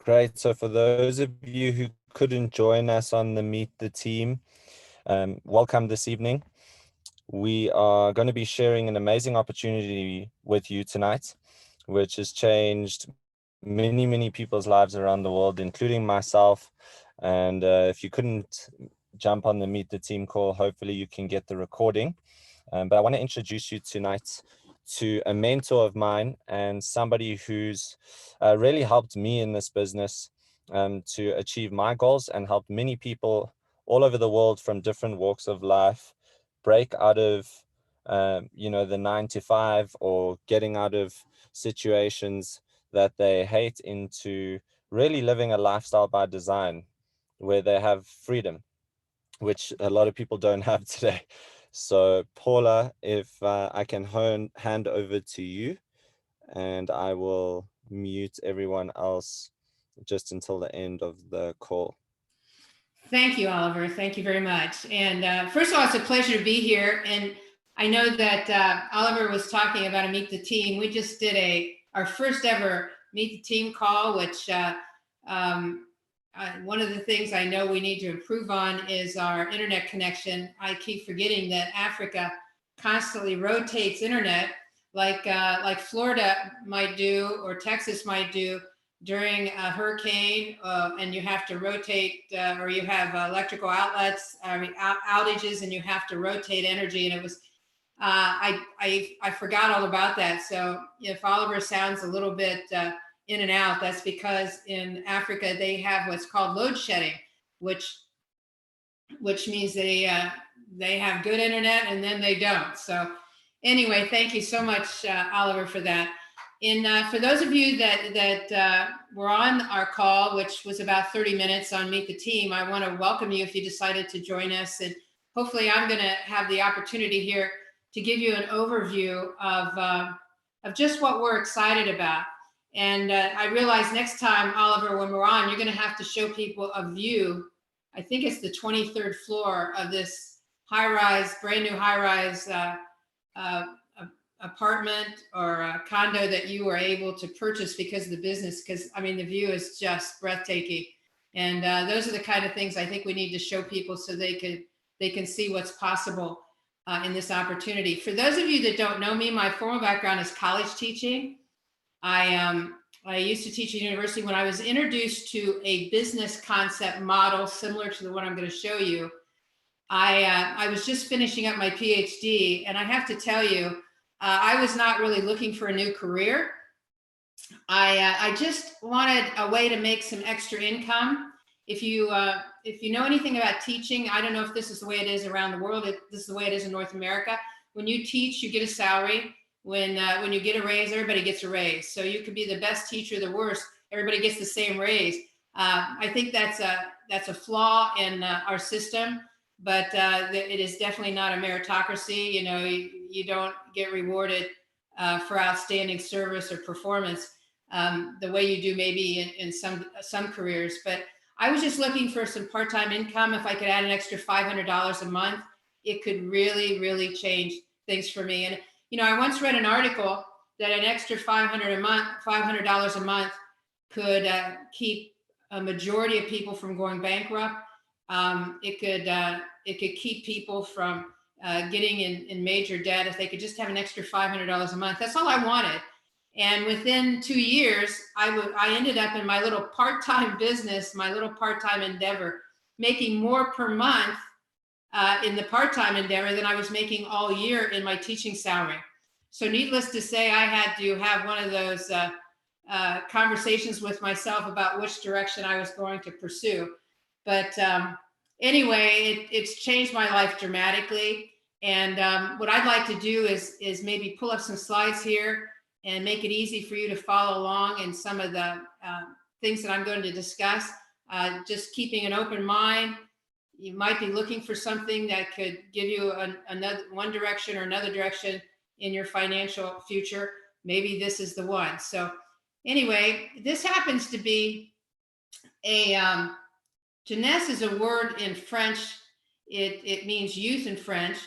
Great. So for those of you who couldn't join us on the Meet the Team, welcome this evening. We are going to be sharing an amazing opportunity with you tonight, which has changed many people's lives around the world, including myself. And if you couldn't jump on the Meet the Team call, hopefully you can get the recording. But I want to introduce you tonight to a mentor of mine and somebody who's really helped me in this business to achieve my goals and helped many people all over the world from different walks of life break out of the 9 to 5 or getting out of situations that they hate into really living a lifestyle by design where they have freedom, which a lot of people don't have today. So Paula, if I can hand over to you, and I will mute everyone else just until the end of the call. Thank you, Oliver. Thank you very much. And first of all, it's a pleasure to be here. And I know that Oliver was talking about a Meet the Team. We just did our first ever Meet the Team call, which one of the things I know we need to improve on is our internet connection. I keep forgetting that Africa constantly rotates internet like Florida might do or Texas might do during a hurricane, and you have to rotate, or you have electrical outages, and you have to rotate energy. And it was, I forgot all about that. So if Oliver sounds a little bit in and out, that's because in Africa they have what's called load shedding, which means they have good internet and then they don't. So anyway, thank you so much, Oliver, for that. And for those of you that were on our call, which was about 30 minutes on Meet the Team, I want to welcome you if you decided to join us. And hopefully I'm going to have the opportunity here to give you an overview of just what we're excited about. And I realize next time, Oliver, when we're on, you're going to have to show people a view. I think it's the 23rd floor of this high-rise, brand new high-rise apartment or a condo that you were able to purchase because of the business. Because I mean, the view is just breathtaking. And those are the kind of things I think we need to show people so they can see what's possible in this opportunity. For those of you that don't know me, my formal background is college teaching. I used to teach at university. When I was introduced to a business concept model similar to the one I'm going to show you, I was just finishing up my PhD, and I have to tell you, I was not really looking for a new career. I just wanted a way to make some extra income. If you know anything about teaching, I don't know if this is the way it is around the world. This is the way it is in North America. When you teach, you get a salary. When you get a raise, everybody gets a raise. So you could be the best teacher, the worst, everybody gets the same raise. I think that's a flaw in our system, but it is definitely not a meritocracy. You know, you don't get rewarded for outstanding service or performance the way you do maybe in some careers. But I was just looking for some part-time income. If I could add an extra $500 a month, it could really change things for me. And you know, I once read an article that an extra $500 a month could keep a majority of people from going bankrupt. It could keep people from getting in major debt if they could just have an extra $500 a month. That's all I wanted. And within 2 years, I ended up in my little part-time business, my little part-time endeavor, making more per month in the part-time endeavor than I was making all year in my teaching salary. So needless to say, I had to have one of those conversations with myself about which direction I was going to pursue. But anyway, it's changed my life dramatically. And what I'd like to do is maybe pull up some slides here and make it easy for you to follow along in some of the things that I'm going to discuss. Just keeping an open mind. You might be looking for something that could give you one direction or another direction in your financial future. Maybe this is the one. So anyway, this happens to be jeunesse is a word in French. It means youth in French.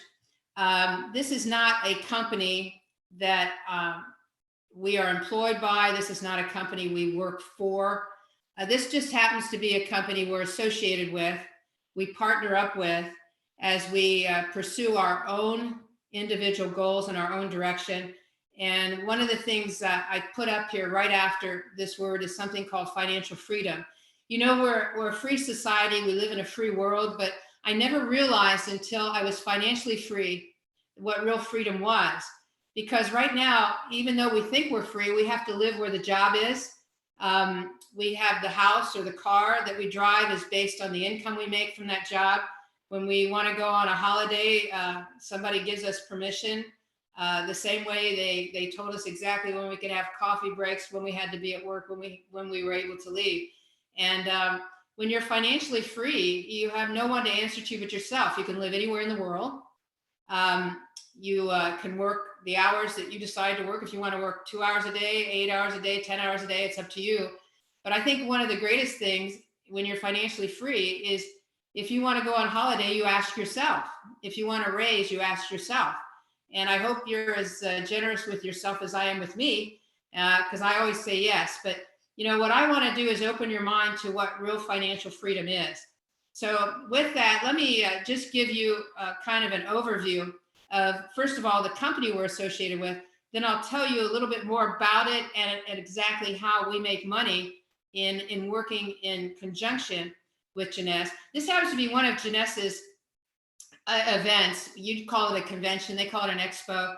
This is not a company that we are employed by. This is not a company we work for. This just happens to be a company we're associated with, we partner up with as we pursue our own individual goals in our own direction. And one of the things that I put up here right after this word is something called financial freedom. You know, we're a free society, we live in a free world, but I never realized until I was financially free what real freedom was. Because right now, even though we think we're free, we have to live where the job is. We have the house or the car that we drive is based on the income we make from that job. When we want to go on a holiday, somebody gives us permission. The same way they told us exactly when we could have coffee breaks, when we had to be at work, when we were able to leave. And when you're financially free, you have no one to answer to but yourself. You can live anywhere in the world. You can work the hours that you decide to work. If you want to work 2 hours a day, 8 hours a day, 10 hours a day, it's up to you. But I think one of the greatest things when you're financially free is if you want to go on holiday, you ask yourself. If you want to raise, you ask yourself. And I hope you're as generous with yourself as I am with me, because I always say yes. But you know what I want to do is open your mind to what real financial freedom is. So with that, let me just give you kind of an overview of, first of all, the company we're associated with. Then I'll tell you a little bit more about it and exactly how we make money in working in conjunction with Jeunesse. This happens to be one of Jeunesse's events. You'd call it a convention. They call it an expo.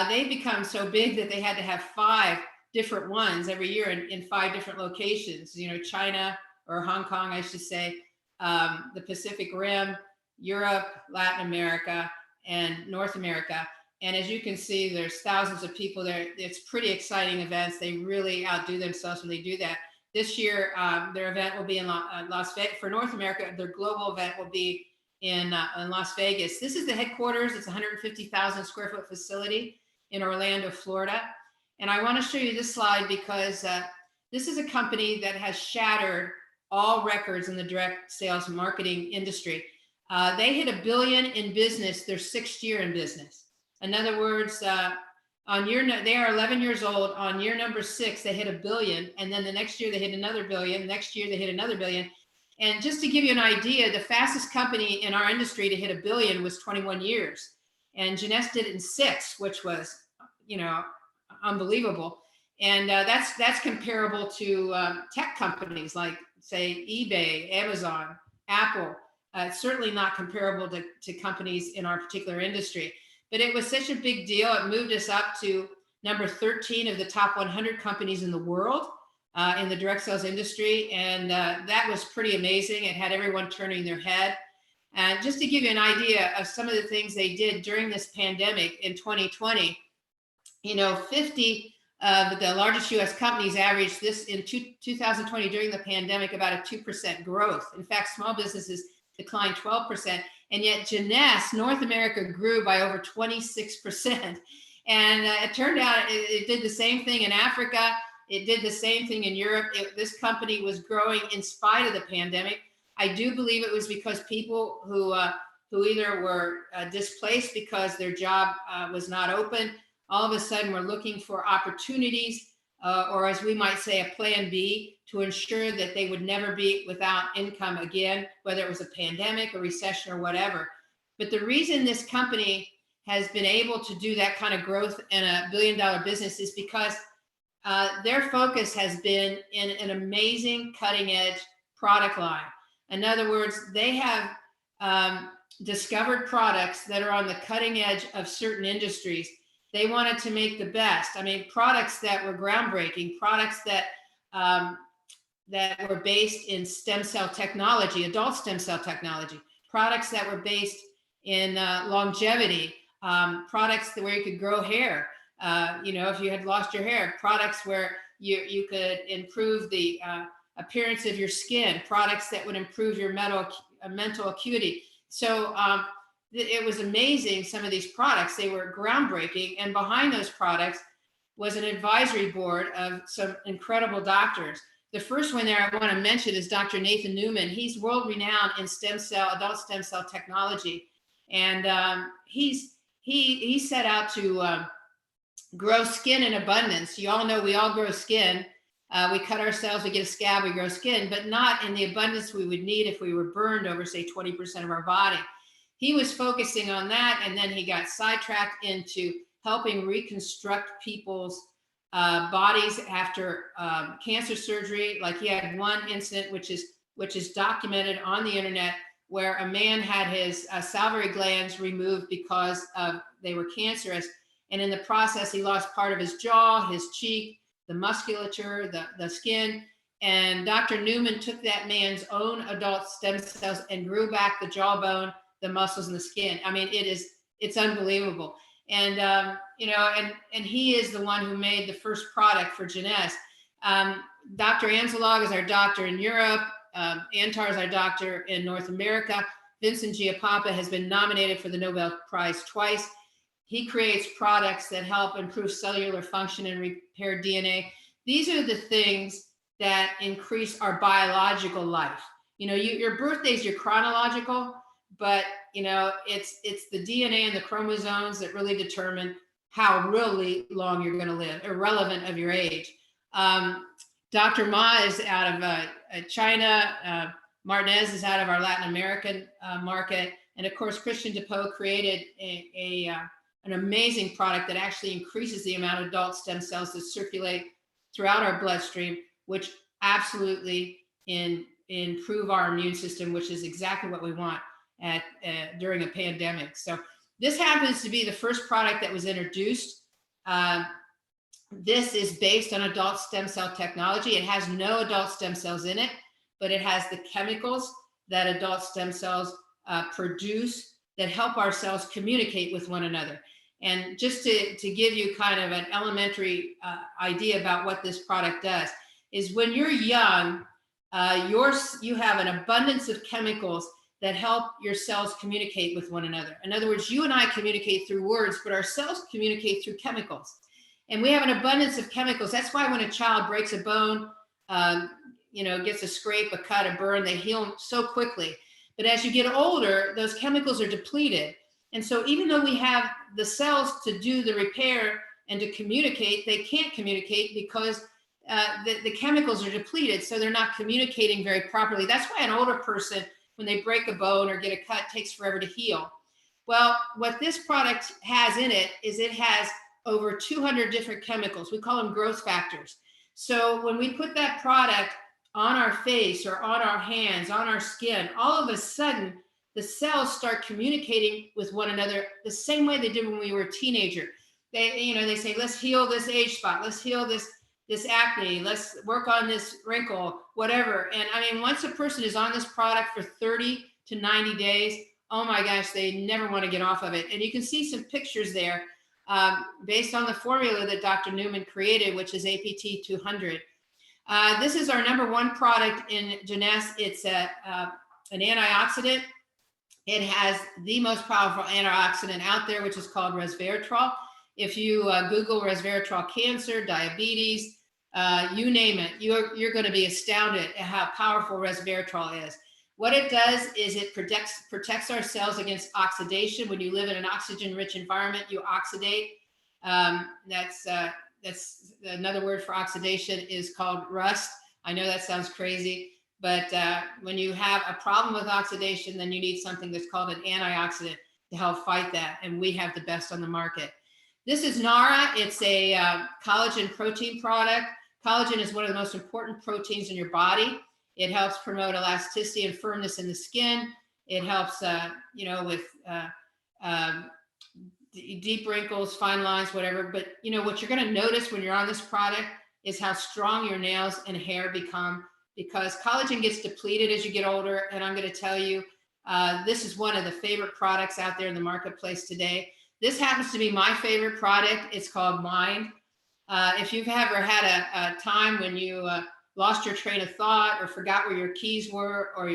They've become so big that they had to have 5 different ones every year in 5 different locations. You know, China or Hong Kong, I should say, the Pacific Rim, Europe, Latin America, and North America. And as you can see, there's thousands of people there. It's pretty exciting events. They really outdo themselves when they do that. This year, their event will be in Las Vegas. For North America, their global event will be in Las Vegas. This is the headquarters. It's a 150,000 square foot facility in Orlando, Florida. And I want to show you this slide because this is a company that has shattered all records in the direct sales marketing industry. They hit $1 billion in business their 6th year in business. In other words, they are 11 years old. On year number 6, they hit $1 billion. And then the next year they hit another $1 billion. Next year they hit another $1 billion. And just to give you an idea, the fastest company in our industry to hit $1 billion was 21 years. And Jeunesse did it in 6, which was, you know, unbelievable. And that's comparable to tech companies like, say, eBay, Amazon, Apple. It's certainly not comparable to companies in our particular industry. But it was such a big deal. It moved us up to number 13 of the top 100 companies in the world in the direct sales industry. And that was pretty amazing. It had everyone turning their head. And just to give you an idea of some of the things they did during this pandemic in 2020, you know, 50 of the largest U.S. companies averaged this in 2020 during the pandemic, about a 2% growth. In fact, small businesses declined 12%. And yet Jeunesse, North America, grew by over 26%. And it turned out it did the same thing in Africa. It did the same thing in Europe. This company was growing in spite of the pandemic. I do believe it was because people who either were displaced because their job was not open, all of a sudden were looking for opportunities, or as we might say, a plan B, to ensure that they would never be without income again, whether it was a pandemic, a recession, or whatever. But the reason this company has been able to do that kind of growth in a billion-dollar business is because their focus has been in an amazing cutting-edge product line. In other words, they have discovered products that are on the cutting edge of certain industries. They wanted to make the best. I mean, products that were groundbreaking, products that were based in stem cell technology, adult stem cell technology, products that were based in longevity, products where you could grow hair. You know, if you had lost your hair, products where you could improve the appearance of your skin, products that would improve your mental acuity. So it was amazing, some of these products, they were groundbreaking. And behind those products was an advisory board of some incredible doctors. The first one there I want to mention is Dr. Nathan Newman. He's world renowned in adult stem cell technology. And he set out to grow skin in abundance. You all know we all grow skin. We cut ourselves, we get a scab, we grow skin, but not in the abundance we would need if we were burned over, say, 20% of our body. He was focusing on that, and then he got sidetracked into helping reconstruct people's bodies after cancer surgery. Like he had one incident, which is documented on the internet, where a man had his salivary glands removed because they were cancerous. And in the process, he lost part of his jaw, his cheek, the musculature, the skin. And Dr. Newman took that man's own adult stem cells and grew back the jawbone, the muscles, and the skin. I mean, it's unbelievable. And, and he is the one who made the first product for Jeunesse. Dr. Anzalog is our doctor in Europe. Antar is our doctor in North America. Vincent Giapapa has been nominated for the Nobel Prize twice. He creates products that help improve cellular function and repair DNA. These are the things that increase our biological life. Your birthday is your chronological, but it's the DNA and the chromosomes that really determine how really long you're going to live, irrelevant of your age. Dr. Ma is out of China. Martinez is out of our Latin American market. And of course, Christian Depot created an amazing product that actually increases the amount of adult stem cells that circulate throughout our bloodstream, which absolutely improve our immune system, which is exactly what we want during a pandemic. So this happens to be the first product that was introduced. This is based on adult stem cell technology. It has no adult stem cells in it, but it has the chemicals that adult stem cells produce that help our cells communicate with one another. And just to give you kind of an elementary idea about what this product does, is when you're young, you have an abundance of chemicals that help your cells communicate with one another. In other words, you and I communicate through words, but our cells communicate through chemicals. And we have an abundance of chemicals. That's why when a child breaks a bone, gets a scrape, a cut, a burn, they heal so quickly. But as you get older, those chemicals are depleted. And so even though we have the cells to do the repair and to communicate, they can't communicate because the chemicals are depleted. So they're not communicating very properly. That's why an older person, when they break a bone or get a cut, takes forever to heal. Well, what this product has in it is it has over 200 different chemicals. We call them growth factors. So when we put that product on our face or on our hands, on our skin, all of a sudden, the cells start communicating with one another the same way they did when we were a teenager. They say, let's heal this age spot. Let's heal this acne. Let's work on this wrinkle, whatever. And I mean, once a person is on this product for 30 to 90 days, oh my gosh, they never want to get off of it. And you can see some pictures there based on the formula that Dr. Newman created, which is APT 200. This is our number one product in Jeunesse. It's an antioxidant. It has the most powerful antioxidant out there, which is called resveratrol. If you Google resveratrol cancer, diabetes, you name it, you're going to be astounded at how powerful resveratrol is. What it does is it protects our cells against oxidation. When you live in an oxygen-rich environment, you oxidate. That's another word for oxidation is called rust. I know that sounds crazy, but when you have a problem with oxidation, then you need something that's called an antioxidant to help fight that. And we have the best on the market. This is NARA. It's a collagen protein product. Collagen is one of the most important proteins in your body. It helps promote elasticity and firmness in the skin. It helps, with deep wrinkles, fine lines, whatever. But, what you're going to notice when you're on this product is how strong your nails and hair become, because collagen gets depleted as you get older. And I'm going to tell you, this is one of the favorite products out there in the marketplace today. This happens to be my favorite product. It's called Mind. If you've ever had a time when you lost your train of thought or forgot where your keys were or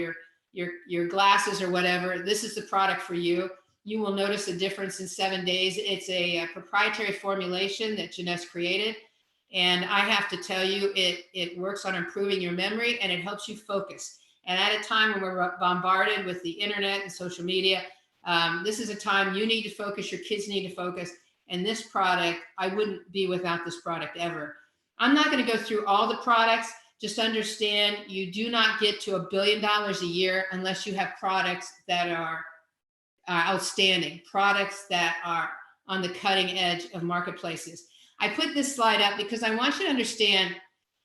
your glasses or whatever, this is the product for you. You will notice a difference in 7 days. It's a proprietary formulation that Jeunesse created. And I have to tell you, it works on improving your memory and it helps you focus. And at a time when we're bombarded with the internet and social media, this is a time you need to focus, your kids need to focus. And this product, I wouldn't be without this product ever. I'm not going to go through all the products. Just understand you do not get to $1 billion a year unless you have products that are outstanding, products that are on the cutting edge of marketplaces. I put this slide up because I want you to understand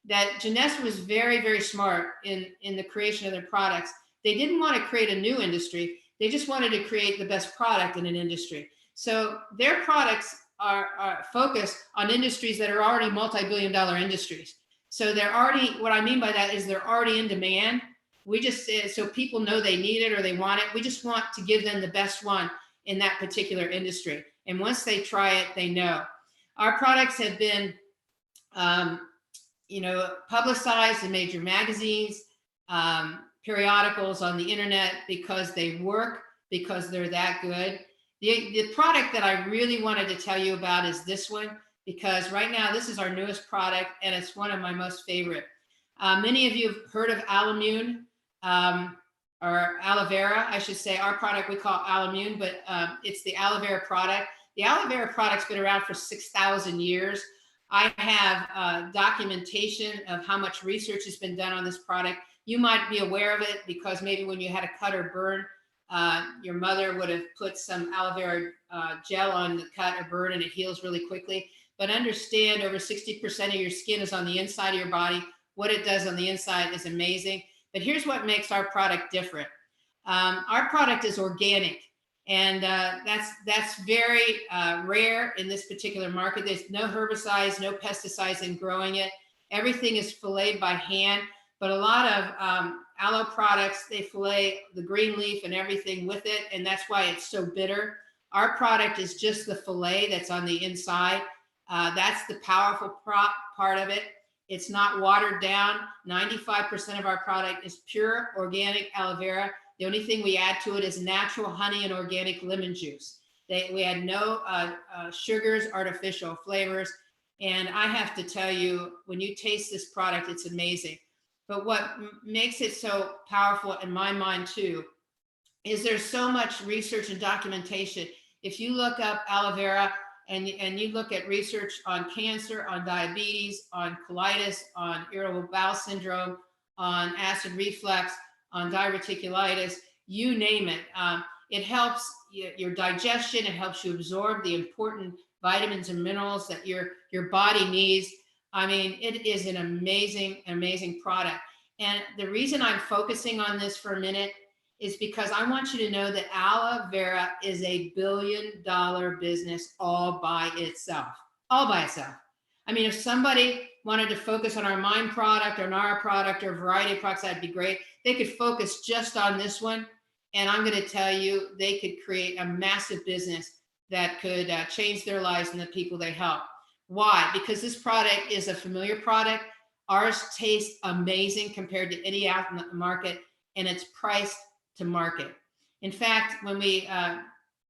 that Jeunesse was very, very smart in the creation of their products. They didn't want to create a new industry. They just wanted to create the best product in an industry. So their products are focused on industries that are already multi-billion-dollar industries. So they're already, what I mean by that is they're already in demand. We just, so people know they need it or they want it. We just want to give them the best one in that particular industry. And once they try it, they know. Our products have been, publicized in major magazines, periodicals, on the internet, because they work, because they're that good. The product that I really wanted to tell you about is this one, because right now this is our newest product and it's one of my most favorite. Many of you have heard of Alamune, or aloe vera, I should say. Our product we call Alamune, but it's the aloe vera product. The aloe vera product's been around for 6,000 years. I have documentation of how much research has been done on this product. You might be aware of it because maybe when you had a cut or burn, your mother would have put some aloe vera gel on the cut or burn and it heals really quickly. But understand, over 60% of your skin is on the inside of your body. What it does on the inside is amazing. But here's what makes our product different. Our product is organic, and that's very rare in this particular market. There's no herbicides, no pesticides in growing it. Everything is filleted by hand, but a lot of aloe products, they fillet the green leaf and everything with it, and that's why it's so bitter. Our product is just the fillet that's on the inside. That's the powerful part of it. It's not watered down. 95% of our product is pure organic aloe vera. The only thing we add to it is natural honey and organic lemon juice. We add no sugars, artificial flavors. And I have to tell you, when you taste this product, it's amazing. But what makes it so powerful in my mind too, is there's so much research and documentation. If you look up aloe vera, and you look at research on cancer, on diabetes, on colitis, on irritable bowel syndrome, on acid reflux, on diverticulitis, you name it. It helps your digestion. It helps you absorb the important vitamins and minerals that your body needs. I mean, it is an amazing, amazing product. And the reason I'm focusing on this for a minute is because I want you to know that aloe vera is a $1 billion business all by itself. All by itself. I mean, if somebody wanted to focus on our Mind product or Nara product or a variety of products, that'd be great. They could focus just on this one. And I'm going to tell you, they could create a massive business that could change their lives and the people they help. Why? Because this product is a familiar product. Ours tastes amazing compared to any out in the market, and it's priced to market. In fact, when we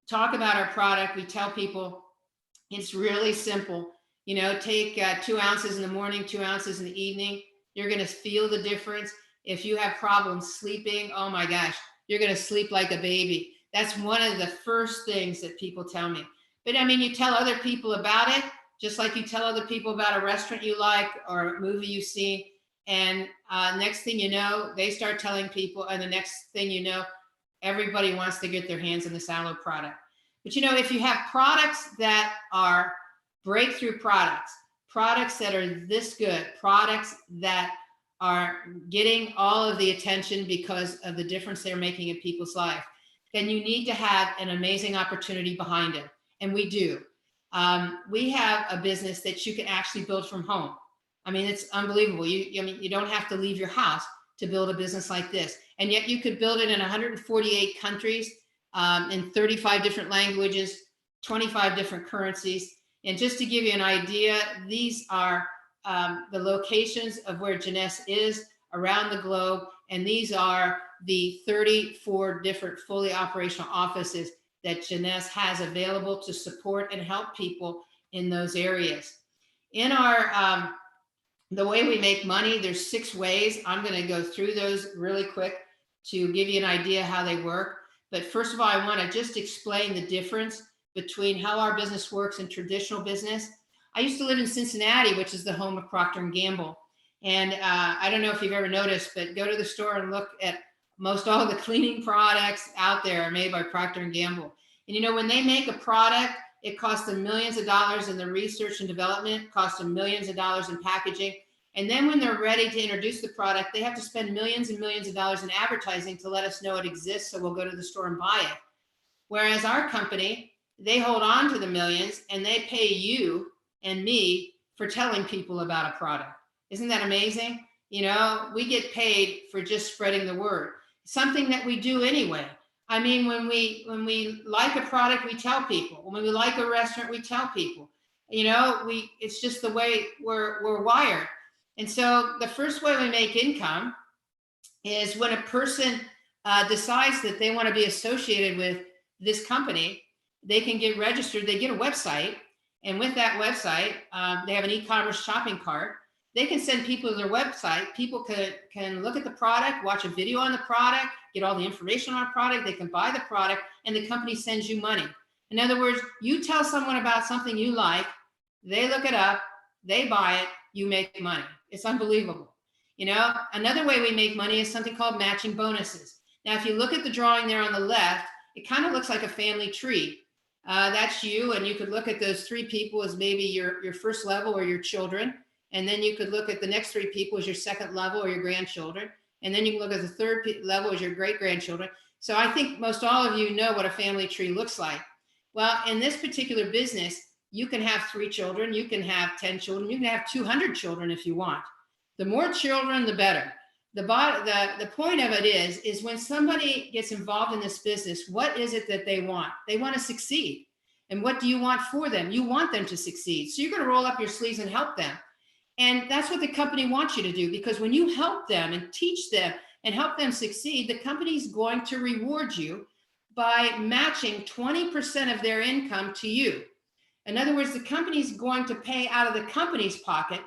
talk about our product, we tell people it's really simple. You know, take 2 ounces in the morning, 2 ounces in the evening. You're going to feel the difference. If you have problems sleeping, oh my gosh, you're going to sleep like a baby. That's one of the first things that people tell me. But I mean, you tell other people about it, just like you tell other people about a restaurant you like or a movie you've seen. And next thing you know, they start telling people, and the next thing you know, everybody wants to get their hands on this aloe product. But you know, if you have products that are breakthrough products, products that are this good, products that are getting all of the attention because of the difference they're making in people's life, then you need to have an amazing opportunity behind it. And we do. We have a business that you can actually build from home. I mean, it's unbelievable. You don't have to leave your house to build a business like this. And yet you could build it in 148 countries, in 35 different languages, 25 different currencies. And just to give you an idea, these are the locations of where Jeunesse is around the globe. And these are the 34 different fully operational offices that Jeunesse has available to support and help people in those areas. In our the way we make money, there's 6 ways. I'm going to go through those really quick to give you an idea how they work. But first of all, I want to just explain the difference between how our business works and traditional business. I used to live in Cincinnati, which is the home of Procter & Gamble. And I don't know if you've ever noticed, but go to the store and look at most all the cleaning products out there are made by Procter & Gamble. And you know, when they make a product, it costs them millions of dollars in the research and development, costs them millions of dollars in packaging. And then when they're ready to introduce the product, they have to spend millions and millions of dollars in advertising to let us know it exists, so we'll go to the store and buy it. Whereas our company, they hold on to the millions and they pay you and me for telling people about a product. Isn't that amazing? You know, we get paid for just spreading the word. Something that we do anyway. I mean, when we like a product, we tell people. When we like a restaurant, we tell people. You know, it's just the way we're wired. And so the first way we make income is when a person decides that they want to be associated with this company. They can get registered. They get a website, and with that website, they have an e-commerce shopping cart. They can send people to their website. People can look at the product, watch a video on the product, get all the information on a product. They can buy the product, and the company sends you money. In other words, you tell someone about something you like, they look it up, they buy it, you make money. It's unbelievable. You know, another way we make money is something called matching bonuses. Now, if you look at the drawing there on the left, it kind of looks like a family tree. That's you, and you could look at those three people as maybe your first level or your children. And then you could look at the next three people as your second level or your grandchildren. And then you can look at the third level as your great-grandchildren. So I think most all of you know what a family tree looks like. Well, in this particular business, you can have 3 children, you can have 10 children, you can have 200 children if you want. The more children, the better. The point of it is when somebody gets involved in this business, what is it that they want? They want to succeed. And what do you want for them? You want them to succeed. So you're going to roll up your sleeves and help them. And that's what the company wants you to do, because when you help them and teach them and help them succeed, the company's going to reward you by matching 20% of their income to you. In other words, the company's going to pay out of the company's pocket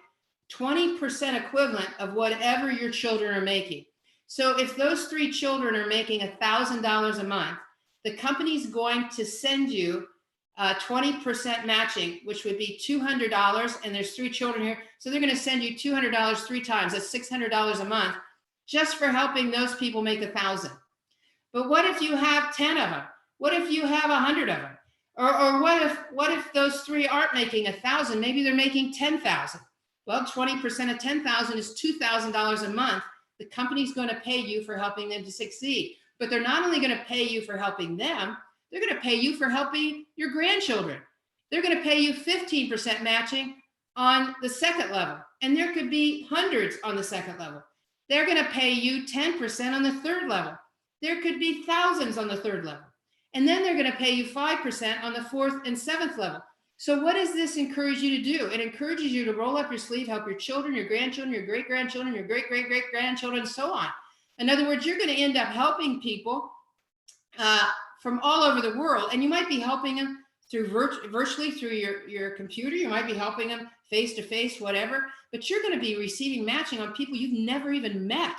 20% equivalent of whatever your children are making. So if those 3 children are making $1,000 a month, the company's going to send you 20% matching, which would be $200. And there's 3 children here. So they're going to send you $200 3 times. That's $600 a month just for helping those people make 1,000. But what if you have 10 of them? What if you have 100 of them? Or what if those 3 aren't making 1,000? Maybe they're making 10,000. Well, 20% of 10,000 is $2,000 a month. The company's going to pay you for helping them to succeed. But they're not only going to pay you for helping them, they're going to pay you for helping your grandchildren. They're going to pay you 15% matching on the second level. And there could be hundreds on the second level. They're going to pay you 10% on the third level. There could be thousands on the third level. And then they're going to pay you 5% on the fourth and seventh level. So what does this encourage you to do? It encourages you to roll up your sleeve, help your children, your grandchildren, your great-grandchildren, your great-great-great-grandchildren, and so on. In other words, you're going to end up helping people from all over the world. And you might be helping them through virtually through your computer. You might be helping them face-to-face, whatever. But you're going to be receiving matching on people you've never even met.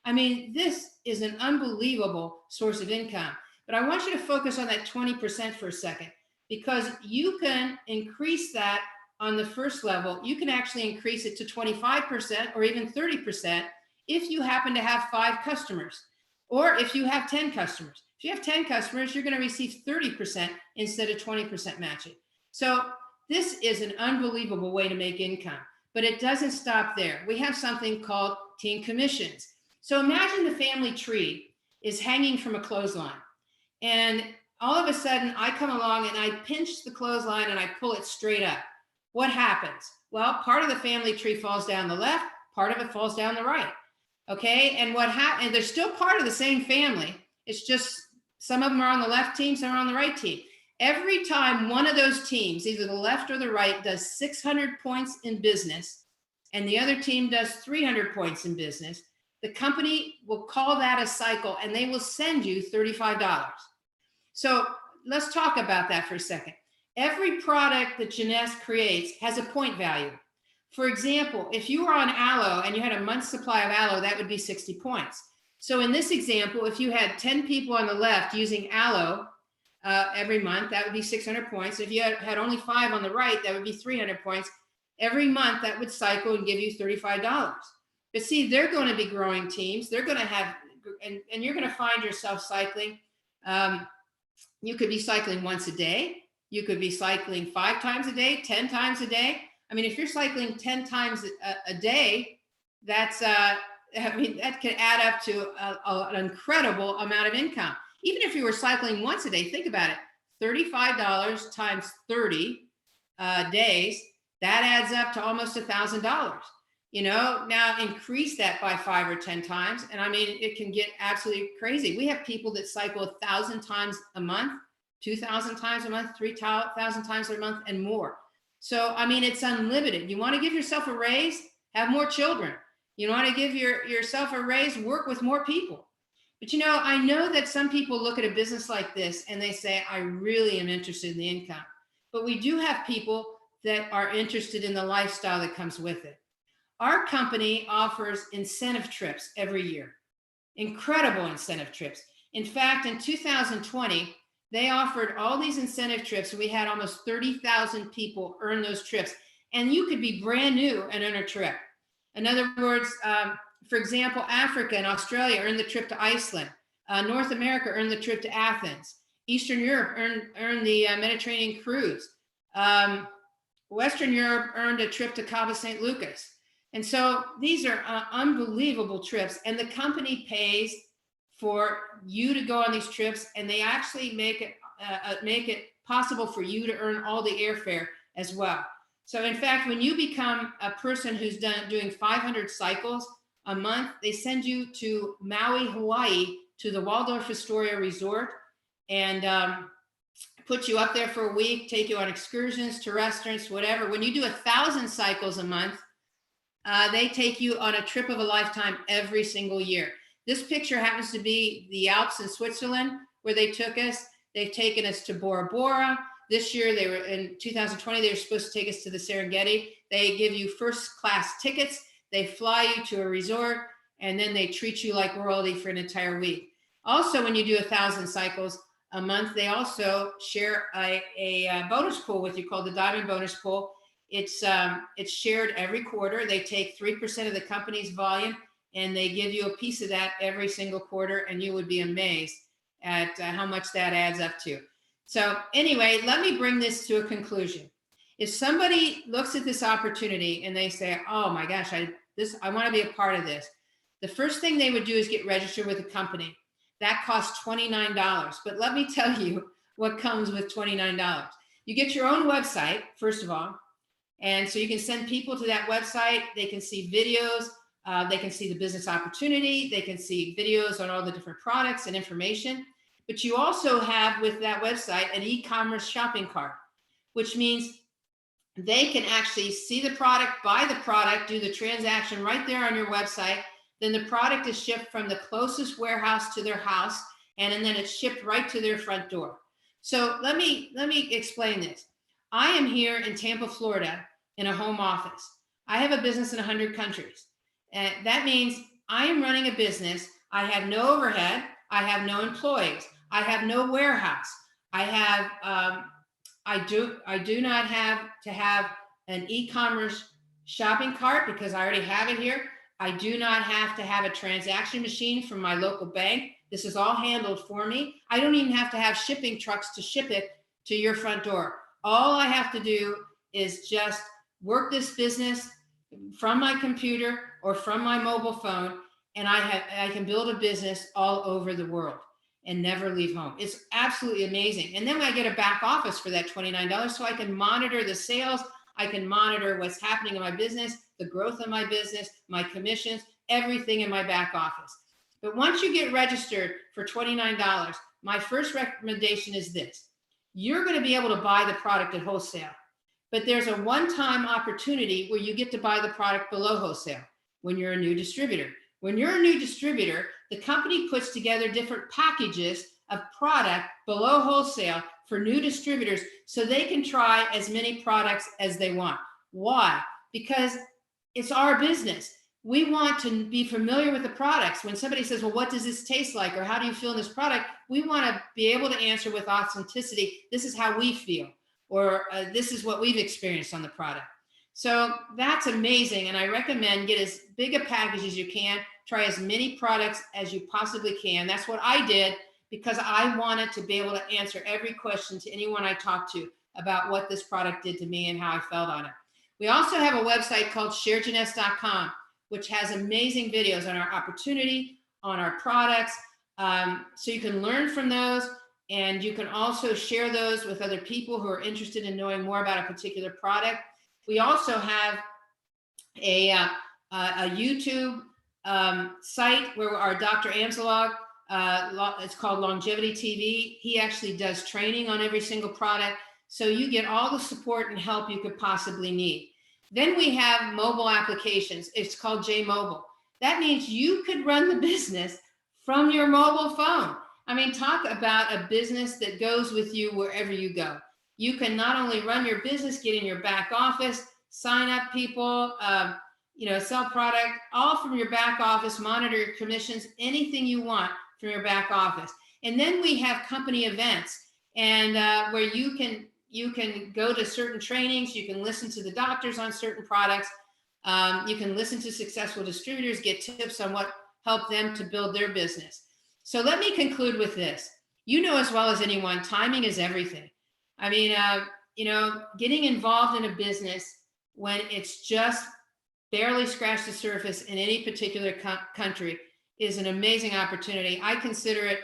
I mean, this is an unbelievable source of income. But I want you to focus on that 20% for a second, because you can increase that on the first level. You can actually increase it to 25% or even 30% if you happen to have 5 customers, or if you have 10 customers. If you have 10 customers, you're going to receive 30% instead of 20% matching. So this is an unbelievable way to make income, but it doesn't stop there. We have something called team commissions. So imagine the family tree is hanging from a clothesline. And all of a sudden, I come along and I pinch the clothesline and I pull it straight up. What happens? Well, part of the family tree falls down the left, part of it falls down the right. Okay, and and they're still part of the same family. It's just some of them are on the left team, some are on the right team. Every time one of those teams, either the left or the right, does 600 points in business, and the other team does 300 points in business, the company will call that a cycle and they will send you $35. So let's talk about that for a second. Every product that Jeunesse creates has a point value. For example, if you were on aloe and you had a month's supply of aloe, that would be 60 points. So in this example, if you had 10 people on the left using aloe, every month, that would be 600 points. If you had only 5 on the right, that would be 300 points. Every month that would cycle and give you $35. But see, they're going to be growing teams. They're going to have, and you're going to find yourself cycling. You could be cycling once a day. You could be cycling 5 times a day, 10 times a day. I mean, if you're cycling 10 times a day, that's, I mean, that could add up to an incredible amount of income. Even if you were cycling once a day, think about it, $35 times 30 days, that adds up to almost $1,000. You know, now increase that by 5 or 10 times. And I mean, it can get absolutely crazy. We have people that cycle 1,000 times a month, 2,000 times a month, 3,000 times a month, and more. So, I mean, it's unlimited. You want to give yourself a raise, have more children. You want to give yourself a raise, work with more people. But, you know, I know that some people look at a business like this and they say, I really am interested in the income. But we do have people that are interested in the lifestyle that comes with it. Our company offers incentive trips every year, incredible incentive trips. In fact, in 2020, they offered all these incentive trips. We had almost 30,000 people earn those trips. And you could be brand new and earn a trip. In other words, for example, Africa and Australia earned the trip to Iceland. North America earned the trip to Athens. Eastern Europe earned the Mediterranean cruise. Western Europe earned a trip to Cabo St. Lucas. And so these are unbelievable trips, and the company pays for you to go on these trips, and they actually make it possible for you to earn all the airfare as well. So in fact, when you become a person who's doing 500 cycles a month, they send you to Maui, Hawaii, to the Waldorf Astoria Resort, and put you up there for a week, take you on excursions to restaurants, whatever. When you do 1,000 cycles a month, they take you on a trip of a lifetime every single year. This picture happens to be the Alps in Switzerland, where they took us. They've taken us to Bora Bora. This year, they were in 2020, they were supposed to take us to the Serengeti. They give you first class tickets. They fly you to a resort, and then they treat you like royalty for an entire week. Also, when you do 1,000 cycles a month, they also share a bonus pool with you called the Diamond Bonus Pool. It's shared every quarter. They take 3% of the company's volume, and they give you a piece of that every single quarter, and you would be amazed at how much that adds up to. So anyway, let me bring this to a conclusion. If somebody looks at this opportunity and they say, oh my gosh, I want to be a part of this, the first thing they would do is get registered with a company. That costs $29. But let me tell you what comes with $29. You get your own website, first of all. And so you can send people to that website. They can see videos. They can see the business opportunity. They can see videos on all the different products and information. But you also have with that website an e-commerce shopping cart, which means they can actually see the product, buy the product, do the transaction right there on your website. Then the product is shipped from the closest warehouse to their house, and then it's shipped right to their front door. So let me explain this. I am here in Tampa, Florida, in a home office. I have a business in 100 countries. And that means I am running a business. I have no overhead. I have no employees. I have no warehouse. I do not have to have an e-commerce shopping cart because I already have it here. I do not have to have a transaction machine from my local bank. This is all handled for me. I don't even have to have shipping trucks to ship it to your front door. All I have to do is just work this business from my computer or from my mobile phone, and I can build a business all over the world and never leave home. It's absolutely amazing. And then I get a back office for that $29, so I can monitor the sales. I can monitor what's happening in my business, the growth of my business, my commissions, everything in my back office. But once you get registered for $29, my first recommendation is this. You're going to be able to buy the product at wholesale, but there's a one-time opportunity where you get to buy the product below wholesale when you're a new distributor. When you're a new distributor, the company puts together different packages of product below wholesale for new distributors so they can try as many products as they want. Why? Because it's our business. We want to be familiar with the products. When somebody says, well, what does this taste like? Or how do you feel in this product? We want to be able to answer with authenticity. This is how we feel, or this is what we've experienced on the product. So that's amazing. And I recommend get as big a package as you can. Try as many products as you possibly can. That's what I did, because I wanted to be able to answer every question to anyone I talked to about what this product did to me and how I felt on it. We also have a website called sharejeunesse.com, which has amazing videos on our opportunity, on our products. So you can learn from those, and you can also share those with other people who are interested in knowing more about a particular product. We also have a YouTube site where our Dr. Amsalog, it's called Longevity TV. He actually does training on every single product. So you get all the support and help you could possibly need. Then we have mobile applications. It's called J Mobile. That means you could run the business from your mobile phone. I mean, talk about a business that goes with you wherever you go. You can not only run your business, get in your back office, sign up people, sell product, all from your back office, monitor your commissions, anything you want from your back office. And then we have company events, and where you can go to certain trainings, you can listen to the doctors on certain products, you can listen to successful distributors, get tips on what helped them to build their business. So let me conclude with this. You know as well as anyone, timing is everything. I mean, getting involved in a business when it's just barely scratched the surface in any particular country is an amazing opportunity. I consider it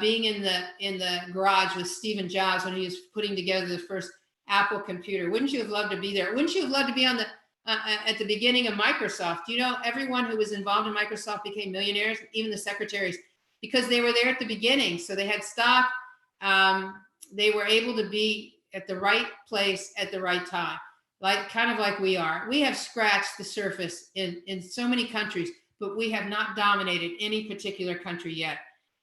being in the garage with Steve Jobs when he was putting together the first Apple computer. Wouldn't you have loved to be there? Wouldn't you have loved to be on the at the beginning of Microsoft? You know, everyone who was involved in Microsoft became millionaires, even the secretaries, because they were there at the beginning. So they had stock. They were able to be at the right place at the right time, kind of like we are. We have scratched the surface in so many countries, but we have not dominated any particular country yet.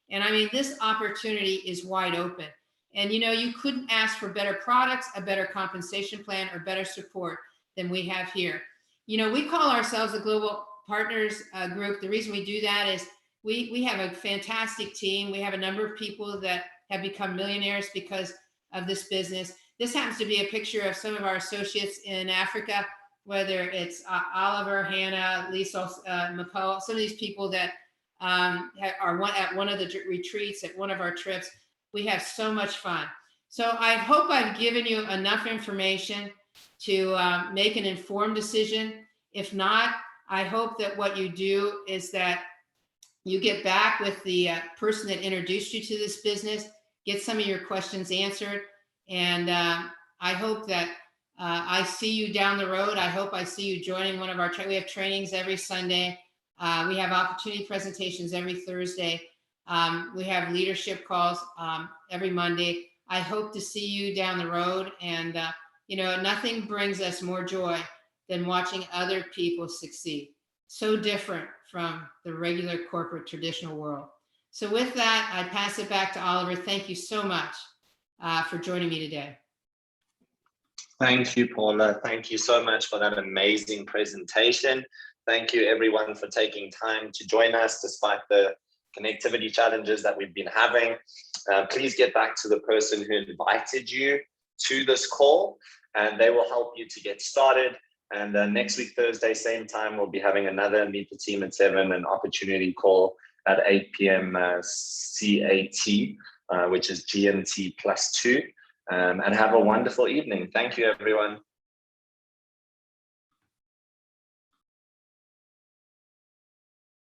And I mean, this opportunity is wide open. And you couldn't ask for better products, a better compensation plan, or better support than we have here. We call ourselves a global partners group. The reason we do that is we have a fantastic team. We have a number of people that have become millionaires because of this business. This happens to be a picture of some of our associates in Africa, whether it's Oliver, Hannah, Lisa, McCall, some of these people that are at one of the retreats, at one of our trips. We have so much fun. So I hope I've given you enough information to make an informed decision. If not, I hope that what you do is that you get back with the person that introduced you to this business, get some of your questions answered. And I hope that I see you down the road. I hope I see you joining one of our, we have trainings every Sunday. We have opportunity presentations every Thursday. We have leadership calls every Monday. I hope to see you down the road. And, nothing brings us more joy than watching other people succeed. So different from the regular corporate traditional world. So with that, I pass it back to Oliver. Thank you so much for joining me today. Thank you, Paula. Thank you so much for that amazing presentation. Thank you, everyone, for taking time to join us despite the connectivity challenges that we've been having. Please get back to the person who invited you to this call, and they will help you to get started. And next week, Thursday, same time, we'll be having another Meet the Team at 7, an opportunity call at 8 p.m. CAT, which is GMT +2. And have a wonderful evening. Thank you, everyone.